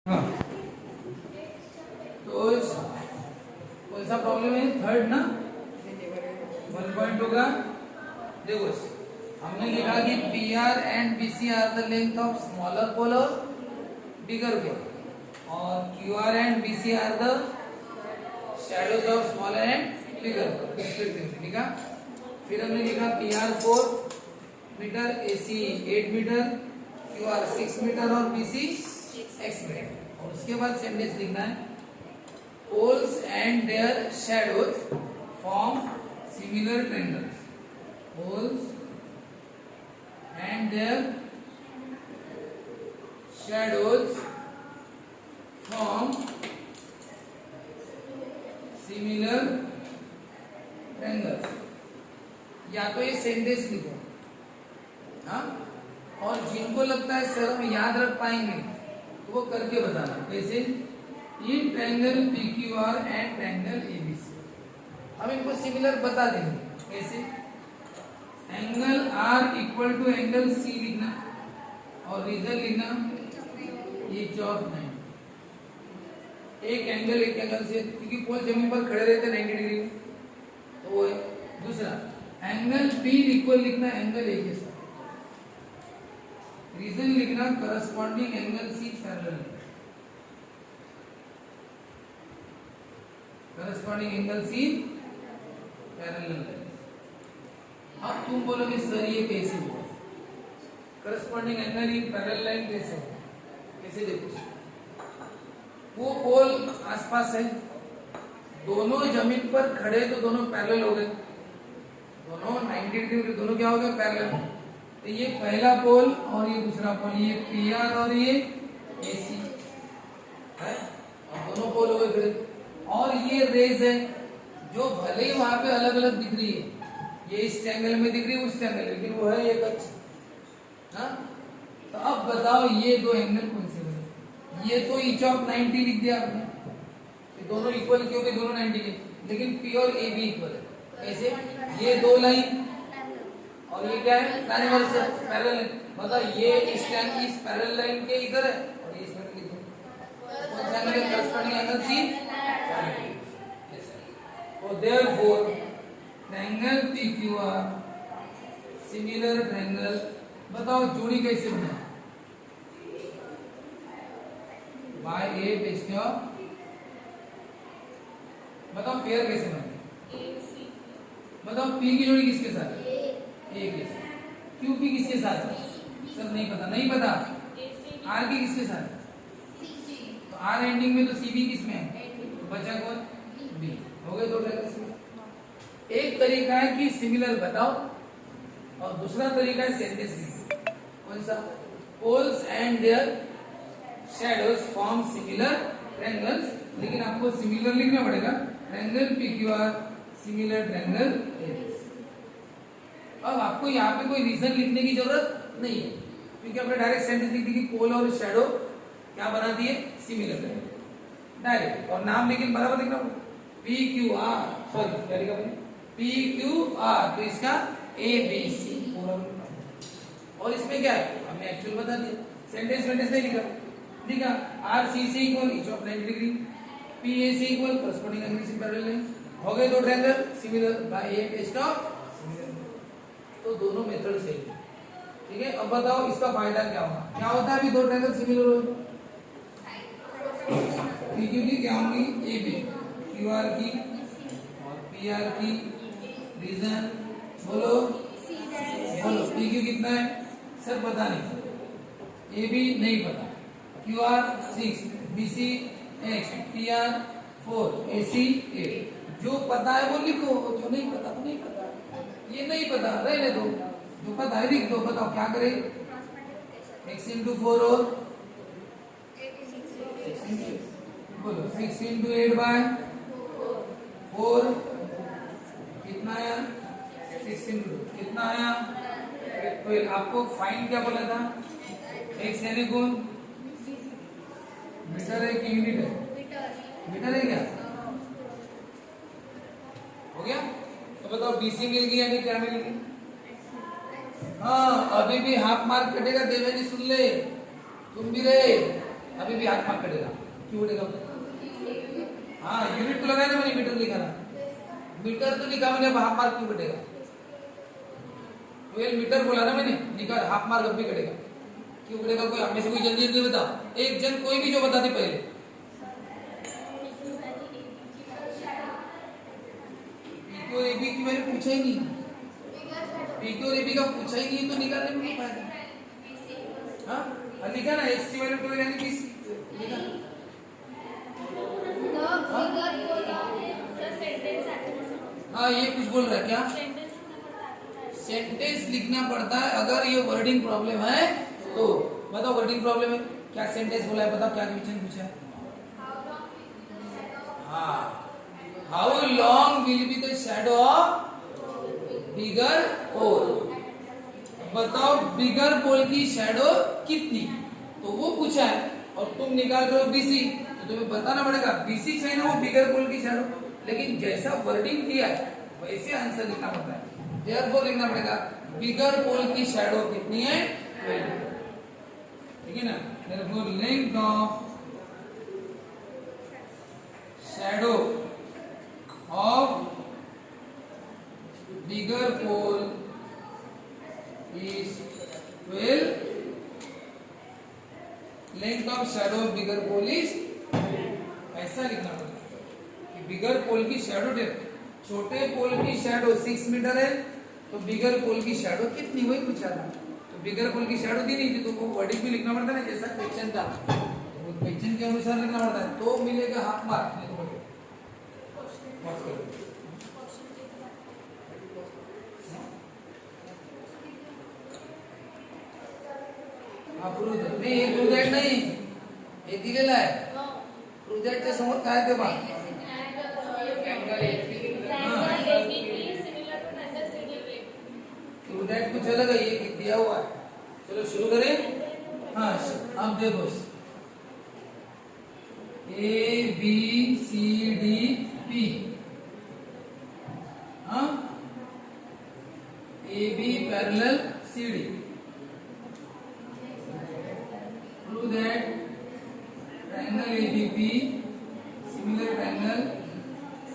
हाँ, तो कौन सा प्रॉब्लम है? थर्ड ना, 1.2 का। देखो हमने लिखा कि P R and B C R the length of smaller pole और बिगर पोल, और Q R and B C R the shadows of smaller and bigger pole respectively. लिखा, फिर हमने लिखा P R 4 metre, A C 8 metre, Q R 6 metre और B C x metre. और उसके बाद सेंटेंस लिखना है, poles and their shadows form similar triangles. Poles and their shadows form similar triangles. या तो ये सेंटेंस लिखो, हाँ, और जिनको लगता है सर हम याद रख पाएंगे तो वो करके बताना। कैसे? In triangle P Q R and triangle A B C, हम इनको सिमिलर बता देंगे। कैसे? Angle R equal to angle C लिखना और रीजन लिखना एच ऑफ 90। एक एंगल से, क्योंकि पोल जमीन पर खड़े रहते 90 डिग्री, तो वो है। दूसरा एंगल बी इक्वल लिखना एंगल ए के साथ, रीजन लिखना corresponding angle C parallel, corresponding angle C parallel. अब तुम बोलोगे सर ये कैसे हुआ? Corresponding angle in parallel line कैसे हुआ? कैसे? देखो, वो पोल आसपास है, दोनों जमीन पर खड़े तो दोनों पैरेलल हो गए, दोनों 90 डिग्री, दोनों क्या हो गए? पैरेलल। तो ये पहला पोल और ये दूसरा पोल, ये पी आर और ये ए सी है, और दोनों पोल हो गए। और ये रेज है जो भले ही वहां पे अलग अलग दिख रही है, ये इस एंगल में दिख रही है, उस एंगल, लेकिन वो है एक अक्ष। हाँ, तो अब बताओ ये दो एंगल कौन से बने? ये तो ईच ऑफ 90 लिख दिया आपने, ये दोनों इक्वल क्योंकि दोनों 90 के, लेकिन पी और ए भी इक्वल है। कैसे? ये दो लाइन और ये क्या है? ट्रांसवर्स पैरेलल है। मतलब ये इस पैरेलल लाइन के इधर है और ये इसमें इधर। कौन सा एंगल? Corresponding angle C. तो therefore triangle PQR similar triangle. बताओ जोड़ी कैसे बने? बाय ए बेस्ड ऑफ, बताओ पेयर कैसे बने? बताओ पी की जोड़ी किसके साथ है? ए के साथ। क्यू की किसके साथ है? सर नहीं पता, नहीं पता। आर की किसके साथ है? तो आर एंडिंग में तो सी भी किसमें है? तो बचा कौन? बी। हो गए दो ट्रायंगल्स। एक तरीका है कि सिमिलर बताओ और दूसरा तरीका है सेंटेंस लिखो। कौन सा? Poles and their shadows form similar triangles, लेकिन आपको सिमिलर लिखना पड़ेगा। Triangle PQR similar triangle ABC. अब आपको यहाँ पे कोई रीजन लिखने की जरूरत नहीं है, क्योंकि आपने डायरेक्ट सेंटेंस लिख दी कि पोल और शैडो क्या बना दिए? Similar direct. और नाम लेकिन बराबर लिखना होगा, PQR, सॉरी क्या लिखा मैंने? PQR, तो इसका ABC पूरा। और इसमें क्या है? हमने एक्चुअल बता दिया, सेंटेंस नहीं लिखा। लिखा RCC equal each of 90 degree, PAC equal corresponding angle C parallel line. हो गए दो triangle similar by A based of similar. तो दोनों मेथड सही है, ठीक है। अब बताओ इसका फायदा क्या होगा? क्या होता है अभी दो ट्रायंगल सिमिलर हो तो PQ की क्या होंगी? AB, QR की और PR की। रीजन बोलो, बोलो। PQ कितना है सर? पता नहीं, AB नहीं पता, QR 6, BC X, PR 4, AC 8। जो पता है वो लिखो, जो नहीं पता वो नहीं पता। ये नहीं पता रहने दो, जो पता है लिख दो। बताओ क्या करें? x into 4 और 6 into 8, बोलो 6 into 8 by 4 कितना आया? 6 into 2 कितना आया? तो आपको फाइन क्या बोला था? x यानी कौन? मीटर है कि यूनिट है? मीटर है क्या? हो गया। तो बताओ BC मिल गई यानी क्या मिल गई? हाँ, अभी भी हाफ मार्क कटेगा। देवेंद्र सुन ले, तुम भी रे। अभी भी हाफ मार्क कटेगा। क्यों कटेगा? हाँ यूनिट तो लगाया ना मैंने, मीटर लिखा ना, मीटर तो लिखा मैंने, हाफ मार्क क्यों कटेगा? 12 मीटर बोला ना मैंने, निकाल हाफ मार्क अब भी कटेगा। क्यों कटेगा? कोई हमें से कोई जल्दी जल्दी बता, एक जन कोई भी जो बता दे पहले। पीक्यू और एबी की मैंने पूछा ही नहीं, पीक्यू और एबी का पूछा ही नहीं तो निकालने में क्या फायदा? हाँ लिखा ना, एक्स की वैल्यू 12 यानी 20 लिखा। हाँ ये कुछ बोल रहा है क्या? सेंटेंस लिखना पड़ता है अगर ये वर्डिंग प्रॉब्लम है तो। बताओ वर्डिंग प्रॉब्लम है क्या? सेंटेंस बोला है, बताओ क्या क्वेश्चन पूछा है? हाँ, how long will be the shadow of bigger pole? बताओ बिगर पोल की शैडो कितनी, तो वो पूछा है और तुम निकाल रहे हो बीसी, तो तुम्हें बताना पड़ेगा बीसी चाहिए ना वो बिगर पोल की शैडो, लेकिन जैसा वर्डिंग दिया है वैसे आंसर लिखना पड़ता है। देयरफॉर लिखना पड़ेगा बिगर पोल की शैडो कितनी है, ठीक है ना? Therefore length of shadow of bigger pole is 12, length of shadow of bigger pole is, ऐसा लिखना पड़ेगा कि बिगर पोल की शैडो डेप्थ, छोटे पोल की शैडो 6 मीटर है तो बिगर पोल की शैडो कितनी, वही पूछा था। तो बिगर पोल की शैडो दी नहीं थी तो वो वर्डिंग भी लिखना पड़ता है ना, जैसा क्वेश्चन था तो क्वेश्चन के अनुसार लिखना पड़ता है, तो मिलेगा हाफ मार्क, नहीं तो नाही हे प्रोजेक्ट नाही, हे दिलेलं आहे प्रोजेक्टच्या समोर काय ते बघा, प्रोजेक्ट कुछ अलग है, ये दिया हुआ है। चलो शुरू करें। हाँ अब देखो A B C D P, हाँ A B parallel C D, prove that triangle ABP similar triangle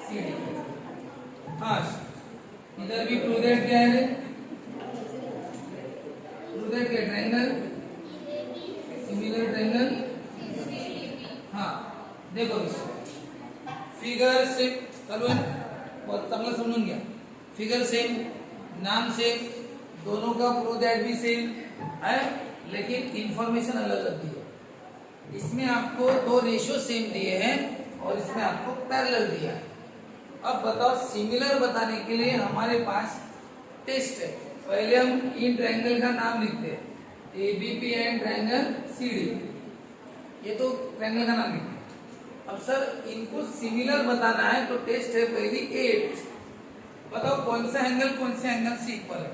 CD। हाँ इधर भी prove that क्या है? prove that क्या triangle similar triangle। हाँ देखो फिगर सेम चालू है, बहुत चांगला समजून घ्या। फिगर सेम, नाम सेम, दोनों का prove that भी सेम है, लेकिन इंफॉर्मेशन अलग अलग दी है। इसमें आपको दो रेशो सेम दिए हैं और इसमें आपको पैरेलल दिया है। अब बताओ सिमिलर बताने के लिए हमारे पास टेस्ट है। पहले हम इन ट्रायंगल का नाम लिखते हैं एबीपी एंड ट्रायंगल सीडी, ये तो ट्रायंगल का नाम लिखते हैं। अब सर इनको सिमिलर बताना है तो टेस्ट है पहली ए टेस्ट। बताओ कौन सा एंगल से इक्वल है,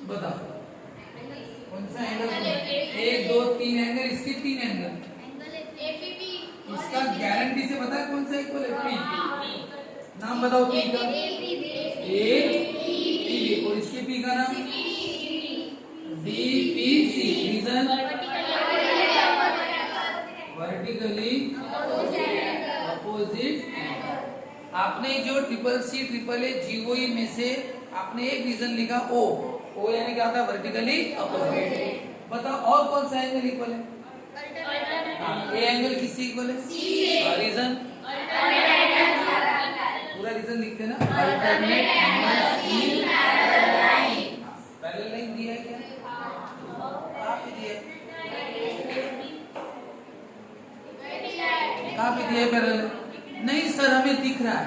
बताओ कौन सा एंगल? 1 2 3 एंगल, इसके 3 एंगल, इसका गारंटी से पता है कौन सा इक्वल है? पी। नाम बताओ पी का, ए पी, और इसके पी का नाम D P C. Reason vertically opposite. आपने जो ट्रिपल सी ट्रिपल ए जीओई में से आपने एक रीजन लिखा ओ, ओ यानी क्या होता है? Vertically opposite. बताओ और कौन सा एंगल इक्वल है? ए एंगल किससे इक्वल है? रीजन पूरा रीजन लिखते ना, alternate angles in parallel line दिया है क्या? कहाँ पे दिया है? कहाँ पे दिया है पैरेलल? नहीं सर हमें दिख रहा है,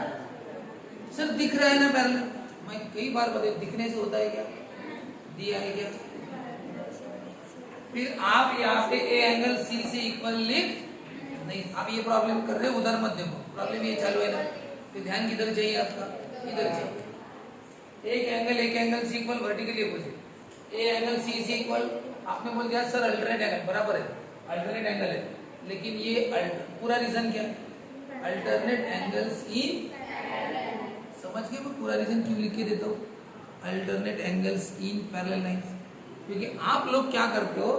सर दिख रहा है ना पैरेलल। मैं कई बार बता, दिखने से होता है क्या? दिया है क्या? फिर आप यहाँ पे ए एंगल सी से इक्वल लिख नहीं। आप ये प्रॉब्लम कर रहे हो, उधर मत देखो, प्रॉब्लम ये चालू है ना, फिर ध्यान किधर चाहिए आपका? इधर चाहिए। एक angle C equal vertically opposite, A angle C से इक्वल। आपने बोल दिया सर अल्टरनेट एंगल, बराबर है अल्टरनेट एंगल है, लेकिन ये पूरा रीजन क्या? अल्टरनेट एंगल्स इन, समझ गए? मैं पूरा रीजन क्यों लिख के देता हूँ? Alternate angles in parallel lines, क्योंकि आप लोग क्या करते हो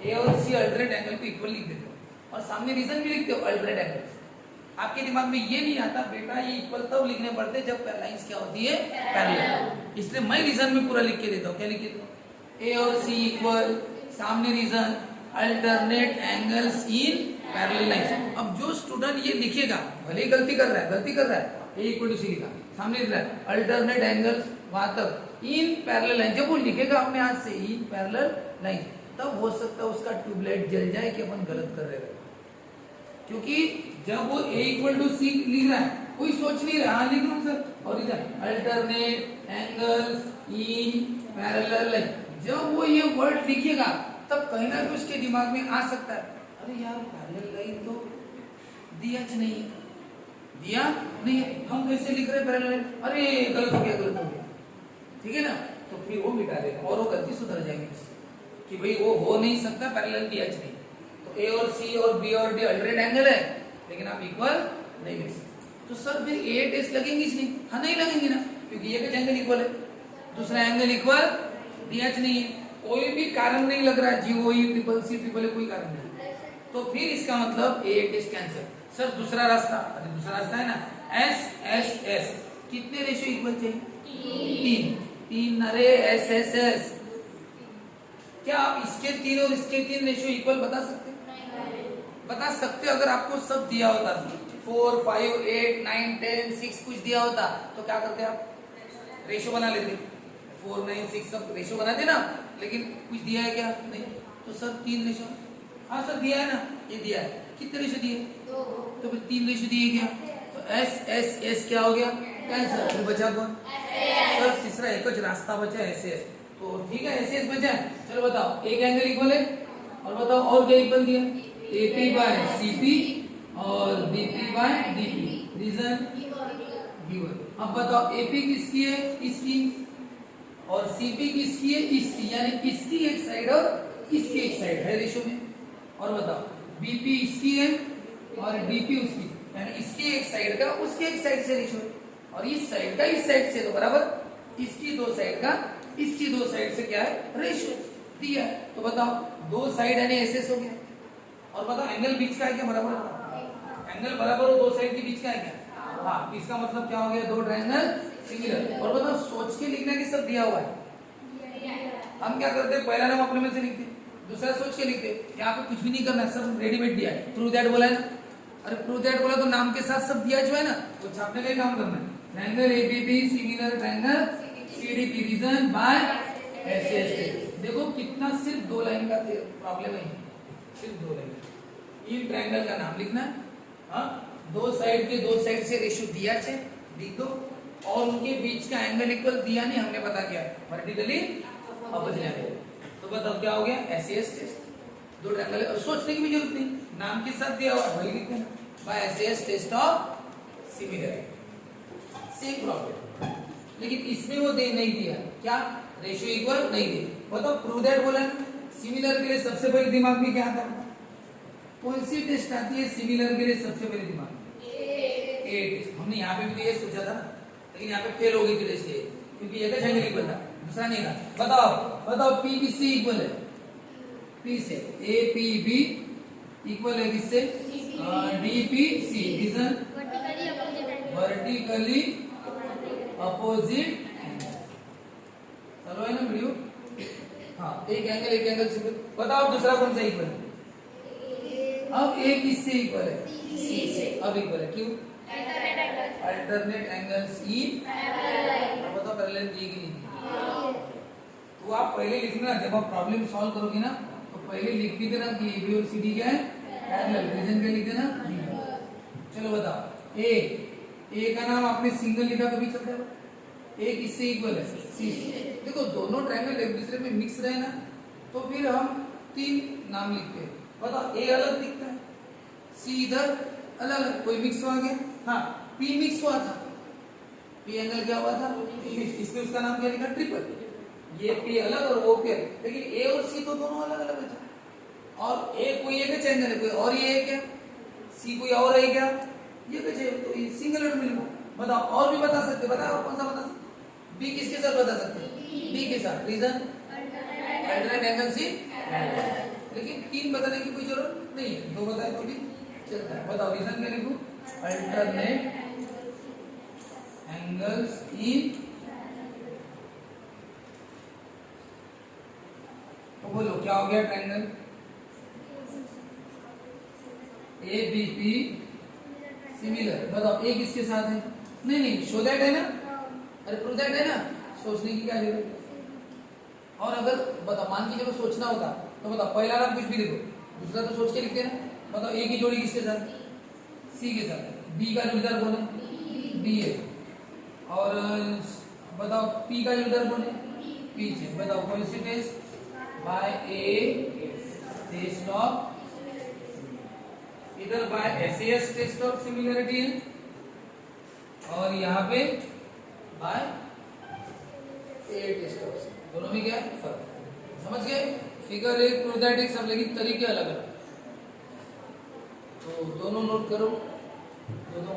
ए और सी अल्टरनेट एंगल को इक्वल लिख देते हो और सामने रीजन भी लिखते हो अल्टरनेट एंगल। आपके दिमाग में ये नहीं आता बेटा ये इक्वल तब लिखने पड़ते जब लाइंस क्या होती है पैरेलल, इसलिए मैं रीजन में पूरा लिख के देता हूँ। क्या लिख के देता हूँ? ए और सी इक्वल, सामने reason alternate angles in parallel lines. अब जो स्टूडेंट ये लिखेगा भले ही गलती कर रहा है, ए इक्वल टू सी लिखा, सामने लिख रहा है अल्टरनेट एंगल्स वहां तक इन पैरेलल लाइन, जब वो लिखेगा अपने हाथ से इन पैरेलल लाइन, तब हो सकता है उसका ट्यूबलाइट जल जाए कि अपन गलत कर रहे हैं। क्योंकि जब वो ए इक्वल टू सी लिख रहा है कोई सोच नहीं रहा, हाँ लिख रहा हूं सर और इधर alternate angles in parallel line, जब वो ये वर्ड लिखेगा तब कहीं ना कहीं उसके दिमाग में आ सकता है अरे यार पैरेलल लाइन तो दिया नहीं है, हम कैसे लिख रहे हैं पैरेलल लाइन, अरे गलत हो गया, ठीक है ना। तो फिर वो मिटा देगा और वो गलती सुधर जाएगी कि भाई वो हो नहीं सकता पैरेलल DH नहीं। तो ए और सी और बी और डी अल्टरनेट एंगल है लेकिन आप इक्वल नहीं लिख सकते, तो सर फिर ए टेस्ट लगेंगे नहीं? हाँ नहीं लगेंगे ना, क्योंकि ये का एंगल इक्वल है, दूसरा एंगल इक्वल DH नहीं है, कोई भी कारण नहीं लग रहा है, GOE triple C triple A कोई कारण नहीं, तो फिर इसका मतलब ए टेस्ट कैंसिल। सर दूसरा रास्ता है ना SSS, कितने रेशियो इक्वल चाहिए? तीन अरे SSS, क्या आप इसके 3 और इसके 3 रेशियो इक्वल बता सकते? बता सकते अगर आपको सब दिया होता 4, 5, 8, 9, 10, 6 कुछ दिया होता तो क्या करते आप? रेशियो बना लेते, 4, 9, 6 सब रेशियो बनाते ना, लेकिन कुछ दिया है क्या? नहीं, तो सर 3 रेशियो, हाँ सर दिया है ना, ये दिया है, कितने रेशियो दिए? 2, तो फिर 3 रेशियो दिए क्या? तो SSS क्या हो गया? कैंसिल, फिर बचा कौन? सर तीसरा एक रास्ता बचा SS, तो ठीक है SS बचा है, चलो बताओ एक एंगल इक्वल है और बताओ और क्या इक्वल दिया? AP बाय CP और BP बाय DP, रीजन गिवन। अब बताओ AP किसकी है? इसकी, और CP किसकी है? इसकी, यानी इसकी एक साइड और इसकी एक साइड है रेशियो में। और बताओ BP इसकी है और DP उसकी, यानी इसकी एक साइड का उसके एक साइड से रेशियो है, और इस साइड का इस साइड से, तो बराबर इसकी 2 साइड का इसकी 2 साइड से क्या है? रेशियो दिया है। तो बताओ 2 साइड यानी SS हो गया, और बताओ एंगल बीच का है क्या? बराबर, एंगल बराबर हो 2 साइड के बीच का है क्या? हाँ, इसका मतलब क्या हो गया? 2 ट्रायंगल सिमिलर। और बताओ सोच के लिखना कि सब दिया हुआ है, हम क्या करते हैं पहला नाम अपने में से लिखते हैं, दूसरा सोच के लिखते हैं, यहाँ पे कुछ भी नहीं करना, सब रेडीमेड दिया है। प्रूव दैट बोला है ना, अरे प्रूव दैट बोला तो नाम के साथ सब दिया जो है ना वो छापने का ही काम करना है। Triangle ABB similar triangle CDP, reason by SSS। देखो कितना सिर्फ 2 लाइन का प्रॉब्लम है, सिर्फ 2 लाइन। इन ट्रायंगल का नाम लिखना है, हाँ 2 साइड के 2 साइड से रेशियो दिया है, लिख दो, और उनके बीच का एंगल इक्वल दिया नहीं, हमने पता किया वर्टिकली अपोजिट। तो बताओ क्या हो गया? SSS test. 2 ट्रायंगल और सोचने की भी जरूरत नहीं, नाम के साथ दिया हुआ वही लिख देना, by SSS test of similarity. Same problem, लेकिन इसमें वो दे नहीं दिया, क्या? रेशियो इक्वल नहीं दे। बताओ प्रूव दैट बोला, सिमिलर के लिए सबसे पहले दिमाग में क्या आता है? कौन सी टेस्ट आती है सिमिलर के लिए सबसे पहले दिमाग में? ए टेस्ट। हमने यहाँ पे भी तो ये सोचा था ना, लेकिन यहाँ पे फेल हो गई थी टेस्ट, क्योंकि ये का एंगल इक्वल था, दूसरा नहीं था। बताओ P किससे इक्वल है? P से। APB इक्वल है किससे? DPC, reason vertically opposite. चलो है ना वीडियो, हाँ एक एंगल से। बताओ दूसरा कौन सा इक्वल है? अब A किससे इक्वल है? C से। अब इक्वल है क्यों? Alternate angles in parallel. अब बताओ पैरेलल दी कि नहीं? तो आप पहले लिखना, जब आप प्रॉब्लम सॉल्व करोगे ना तो पहले लिख भी देना कि AB और CD क्या है? पैरेलल। रीजन क्या लिख देना? चलो बताओ A का नाम आपने सिंगल लिखा तो भी चलता है, A किससे इक्वल है? C से। देखो दोनों ट्रायंगल एक दूसरे में मिक्स रहे ना तो फिर हम 3 नाम लिखते हैं। बताओ A अलग दिखता है, C इधर अलग, कोई मिक्स हो गया। हाँ P मिक्स हुआ था, P एंगल क्या हुआ था? इसमें उसका नाम क्या लिखा? ट्रिपल। ये P अलग और वो P अलग, लेकिन A और C तो दोनों अलग अलग है, और A कोई एक एंगल है, कोई और ये है क्या? C कोई और है क्या? ये कैसे? तो ये सिंगल यूनिट में लिखो। बताओ और भी बता सकते, बताओ कौन सा बता सकते? B किसके साथ बता सकते? B के साथ, रीजन अल्टरनेट एंगल सी। लेकिन 3 बताने की कोई जरूरत नहीं है, 2 बताए तो भी चलता है। बताओ रीजन क्या लिखूं? अल्टरनेट एंगल्स इन, तो बोलो क्या हो गया triangle A B P similar. बताओ ए किसके साथ है? नहीं नहीं, शो दैट है ना, अरे प्रूव दैट है ना, सोचने की क्या जरूरत है? और अगर बताओ मान कीजिए सोचना होता तो बताओ पहला नाम कुछ भी देखो, दूसरा तो सोच के लिखते हैं ना। बताओ ए की जोड़ी किसके साथ? सी के साथ। बी का जोड़ीदार कौन है? बी है। और बताओ पी का जोड़ीदार कौन है? पी है। बताओ coincidence by A test of, इधर by SS test of similarity है, और यहाँ पे बाय ए टेस्ट ऑफ, दोनों में क्या है फर्क? समझ गए? फिगर एक प्रूव दैट एक सब, लेकिन तरीके अलग अलग, तो दोनों नोट करो, दोनों